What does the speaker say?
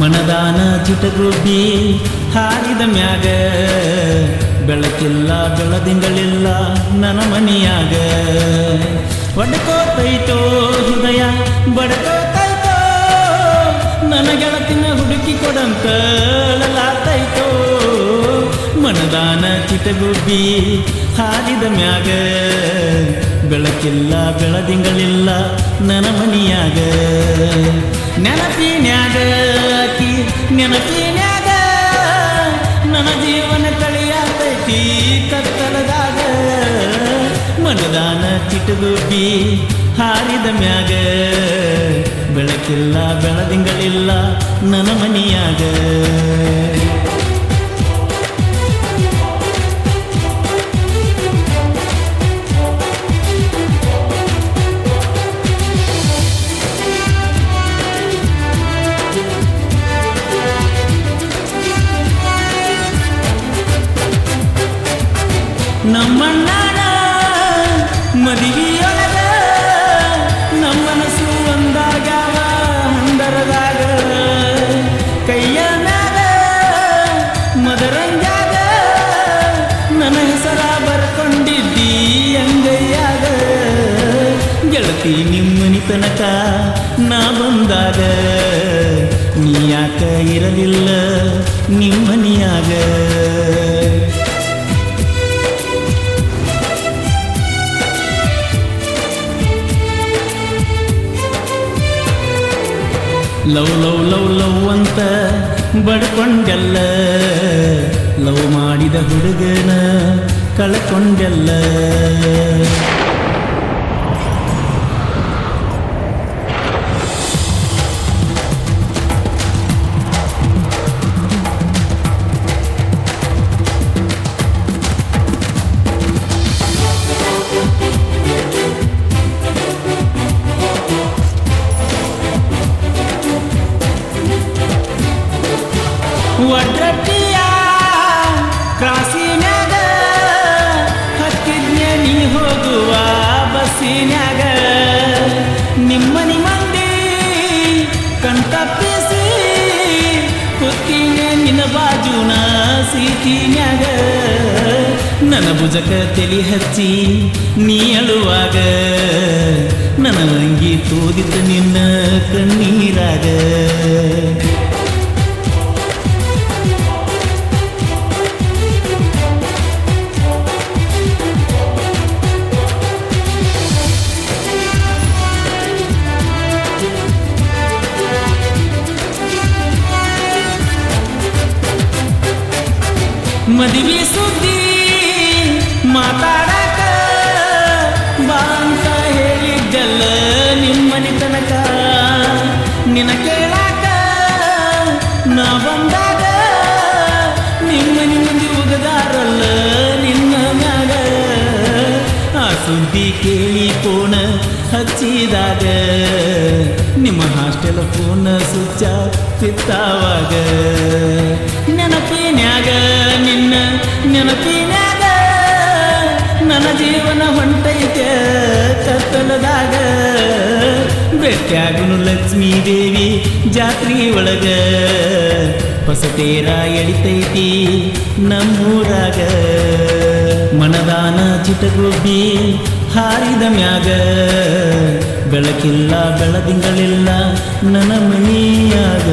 ಮನದಾನ ಚಿಟಗುಬ್ಬಿ ಹಾರಿದ ಮ್ಯಾಗ ಬೆಳಕಿಲ್ಲ ಬೆಳದಿಂಗಳಿಲ್ಲ ನನ್ನ ಮನಿಯಾಗ ಒಡ್ಕೋತೈತೋ ಹೃದಯ ಬಡ್ಕೋತೈತೋ ನನ್ನ ಗೆಳತಿನ ಹುಡುಕಿ ಕೊಡಂತ ಅಳಲಾತೈತೋ ಮನದಾನ ಚಿಟಗುಬ್ಬಿ ಹಾರಿದ ಮ್ಯಾಗ ಬೆಳಕಿಲ್ಲ ಬೆಳದಿಂಗಳಿಲ್ಲ ನನ್ನ ಮನಿಯಾಗ ನೆನಪಿನ್ಯಾಗ ಆಕಿ ನೆನಪಿನ್ಯಾಗ ನನ್ನ ಜೀವನ ಕಳಿಯಾತೈತಿ ಕತ್ತಲದಾಗ ಮನದಾನ ಚಿಟಗುಬ್ಬಿ ಹಾರಿದ ಮ್ಯಾಗ ಬೆಳಕಿಲ್ಲ ಬೆಳದಿಂಗಳಿಲ್ಲ ನನ್ನ ಮನಿಯಾಗ ನಮ್ಮಣ್ಣನ ಮದುವೆಯೊಳಗ ನಮ್ಮ ಮನಸ್ಸು ಒಂದಾಗ್ಯಾವ ಹಂದರದಾಗ ಕೈಯ ಮ್ಯಾಗ ಮದರಂಗ್ಯಾಗ ನನ್ನ ಹೆಸರ ಬರ್ಕೊಂಡಿದ್ದಿ ಅಂಗೈಯಾಗ ಗೆಳತಿ ನಿಮ್ಮನಿ ತನಕ ನಾ ಬಂದಾಗ ನೀ ಯಾಕ ಇರಲಿಲ್ಲ ನಿಮ್ಮನಿಯಾಗ ಲವ್ ಲವ್ ಲವ್ ಲವ್ ಅಂತ ಬಡ್ಕೊಂಡೆಲ್ಲ ಲವ್ ಮಾಡಿದ ಹುಡುಗನ ಕಳ್ಕೊಂಡೆಲ್ಲ ಒಡ್ರಟ್ಟಿಯ ಕ್ರಾಸಿನ್ಯಾಗ ಹತ್ತಿದ್ನೆ ನೀ ಹೋಗುವ ಬಸ್ಸಿನ್ಯಾಗ ನಿಮ್ಮನಿ ಮಂದಿ ಕಣ್ತಪ್ಪಿಸಿ ಕುತ್ತಿಗೆ ನಿನ್ನ ಬಾಜುನ ಸೀಟಿನ್ಯಾಗ ನನ್ನ ಭುಜಕ ತಲಿ ಹಚ್ಚಿ ನೀ ಅಳುವಾಗ ನನ್ನ ಅಂಗಿ ತೋದಿದ್ದ ನಿನ್ನ ಕಣ್ಣೀರಾಗ ಮದುವೆ ಸುದ್ದಿ ಮಾತಾಡಕ ಬಾ ಅಂತ ಹೇಳಿದ್ದಲ್ಲ ನಿಮ್ಮನಿ ತನಕ ನಿನ್ನ ಕೇಳಾಕ ನಾ ಬಂದಾಗ ನಿಮ್ಮನಿ ಮಂದಿ ಉಗದಾರಲ್ಲ ನಿನ್ನ ಮ್ಯಾಗ ಆ ಸುದ್ದಿ ಕೇಳಿ ಫೋನ ಹಚ್ಚಿದಾಗ ನಿಮ್ಮ ಹಾಸ್ಟೆಲ್ ಫೋನ ಸ್ವಿಚ್ ತಿತ್ತಾವಾಗ ನೆನಪಿನ್ಯಾಗ ನಿನ್ನ ನೆನಪಿನ್ಯಾಗ ನನ್ನ ಜೀವನ ಹೊಂಟೈತೆ ಕತ್ತಲದಾಗ ಭೇಟಿಯಾಗನು ಲಕ್ಷ್ಮೀ ದೇವಿ ಜಾತ್ರೆ ಒಳಗ ಹೊಸತೇರ ಎಳಿತೈತಿ ನಮ್ಮೂರಾಗ ಮನದಾನ ಚಿಟಗುಬ್ಬಿ ಹಾರಿದ ಮ್ಯಾಗ ಬೆಳಕಿಲ್ಲ ಬೆಳದಿಂಗಳಿಲ್ಲ ನನ್ನ ಮನಿಯಾಗ